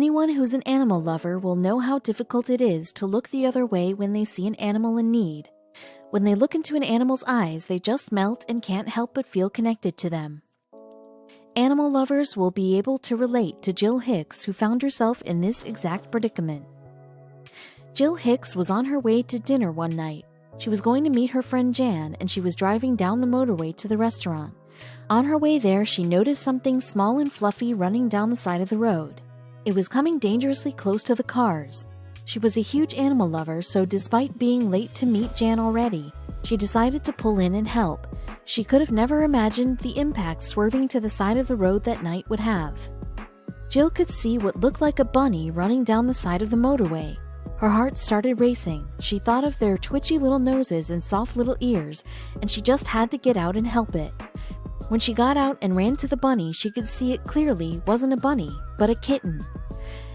Anyone who's an animal lover will know how difficult it is to look the other way when they see an animal in need. When they look into an animal's eyes, they just melt and can't help but feel connected to them. Animal lovers will be able to relate to Jill Hicks, who found herself in this exact predicament. Jill Hicks was on her way to dinner one night. She was going to meet her friend Jan, and she was driving down the motorway to the restaurant. On her way there, she noticed something small and fluffy running down the side of the road. It was coming dangerously close to the cars. She was a huge animal lover, so despite being late to meet Jan already, she decided to pull in and help. She could have never imagined the impact swerving to the side of the road that night would have. Jill could see what looked like a bunny running down the side of the motorway. Her heart started racing. She thought of their twitchy little noses and soft little ears, and she just had to get out and help it. When she got out and ran to the bunny, she could see it clearly wasn't a bunny, but a kitten.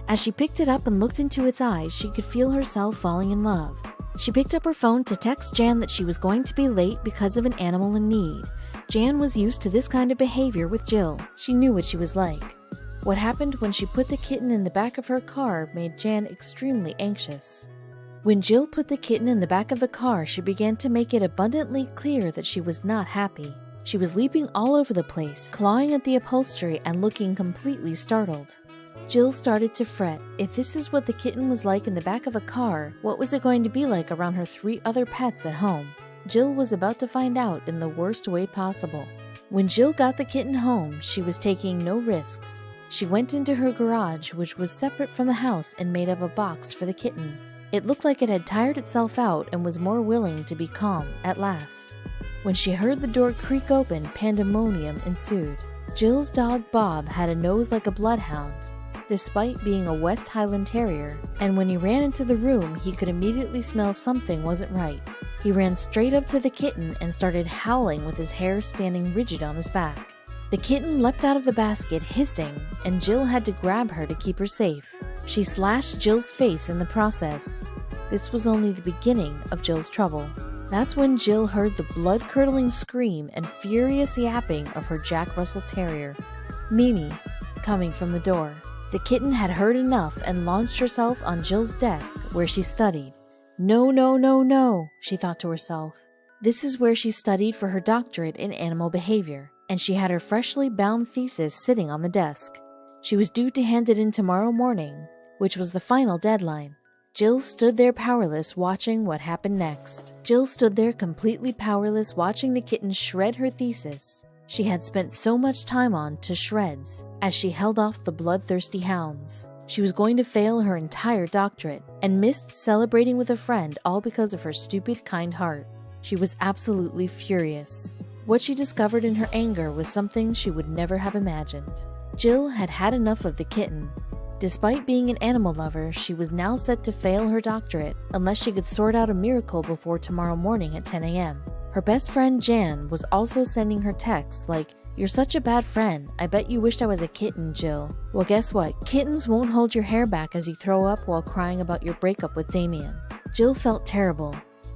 As she picked it up and looked into its eyes, she could feel herself falling in love. She picked up her phone to text Jan that she was going to be late because of an animal in need. Jan was used to this kind of behavior with Jill. She knew what she was like. What happened when she put the kitten in the back of her car made Jan extremely anxious. When Jill put the kitten in the back of the car, she began to make it abundantly clear that she was not happy. She was leaping all over the place, clawing at the upholstery and looking completely startled. Jill started to fret. If this is what the kitten was like in the back of a car, what was it going to be like around her 3 other pets at home? Jill was about to find out in the worst way possible. When Jill got the kitten home, she was taking no risks. She went into her garage, which was separate from the house, and made up a box for the kitten. It looked like it had tired itself out and was more willing to be calm at last. When she heard the door creak open, pandemonium ensued. Jill's dog Bob had a nose like a bloodhound, despite being a West Highland Terrier, and when he ran into the room, he could immediately smell something wasn't right. He ran straight up to the kitten and started howling with his hair standing rigid on his back. The kitten leapt out of the basket, hissing, and Jill had to grab her to keep her safe. She slashed Jill's face in the process. This was only the beginning of Jill's trouble. That's when Jill heard the blood-curdling scream and furious yapping of her Jack Russell Terrier, Mimi, coming from the door. The kitten had heard enough and launched herself on Jill's desk, where she studied. No, no, no, no, she thought to herself. This is where she studied for her doctorate in animal behavior, and she had her freshly bound thesis sitting on the desk. She was due to hand it in tomorrow morning, which was the final deadline. Jill stood there powerless, watching what happened next. Jill stood there completely powerless, watching the kitten shred her thesis she had spent so much time on to shreds as she held off the bloodthirsty hounds. She was going to fail her entire doctorate and missed celebrating with a friend, all because of her stupid, kind heart. She was absolutely furious. What she discovered in her anger was something she would never have imagined. Jill had had enough of the kitten. Despite being an animal lover, she was now set to fail her doctorate unless she could sort out a miracle before tomorrow morning at 10 a.m. Her best friend Jan was also sending her texts like, "You're such a bad friend. I bet you wished I was a kitten, Jill." Well, guess what? Kittens won't hold your hair back as you throw up while crying about your breakup with Damien. Jill felt terrible.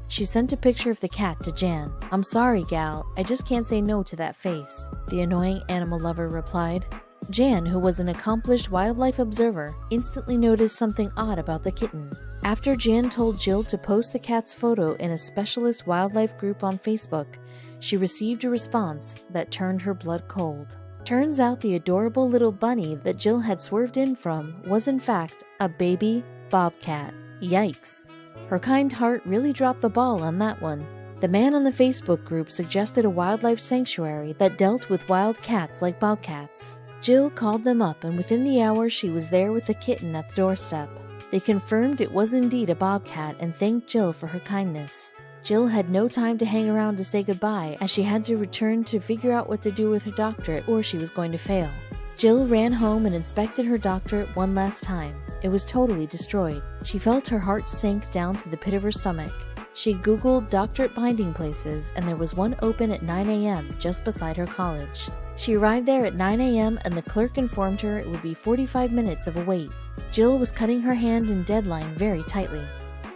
She sent a picture of the cat to Jan. "I'm sorry, gal. I just can't say no to that face," the annoying animal lover replied. Jan, who was an accomplished wildlife observer, instantly noticed something odd about the kitten. After Jan told Jill to post the cat's photo in a specialist wildlife group on Facebook, she received a response that turned her blood cold. Turns out the adorable little bunny that Jill had swerved in from was in fact a baby bobcat. Yikes. Her kind heart really dropped the ball on that one. The man on the Facebook group suggested a wildlife sanctuary that dealt with wild cats like bobcats. Jill called them up, and within the hour she was there with the kitten at the doorstep. They confirmed it was indeed a bobcat and thanked Jill for her kindness. Jill had no time to hang around to say goodbye, as she had to return to figure out what to do with her doctorate, or she was going to fail. Jill ran home and inspected her doctorate one last time. It was totally destroyed. She felt her heart sink down to the pit of her stomach. She Googled doctorate binding places, and there was one open at 9 a.m. just beside her college. She arrived there at 9 a.m. and the clerk informed her it would be 45 minutes of a wait. Jill was cutting her hand and deadline very tightly.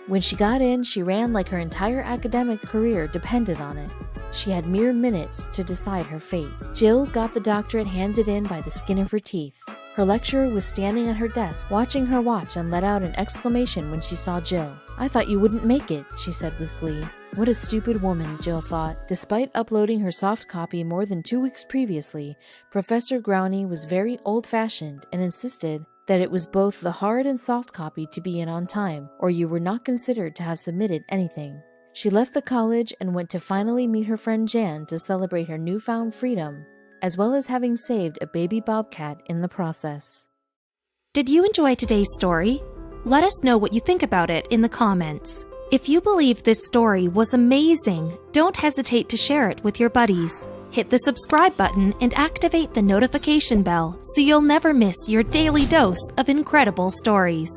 When she got in, she ran like her entire academic career depended on it. She had mere minutes to decide her fate. Jill got the doctorate handed in by the skin of her teeth. Her lecturer was standing at her desk, watching her watch, and let out an exclamation when she saw Jill. "I thought you wouldn't make it," she said with glee. What a stupid woman, Jill thought. Despite uploading her soft copy more than 2 weeks previously, Professor Growney was very old-fashioned and insisted that it was both the hard and soft copy to be in on time, or you were not considered to have submitted anything. She left the college and went to finally meet her friend Jan to celebrate her newfound freedom, as well as having saved a baby bobcat in the process. Did you enjoy today's story? Let us know what you think about it in the comments. If you believe this story was amazing, don't hesitate to share it with your buddies. Hit the subscribe button and activate the notification bell so you'll never miss your daily dose of incredible stories.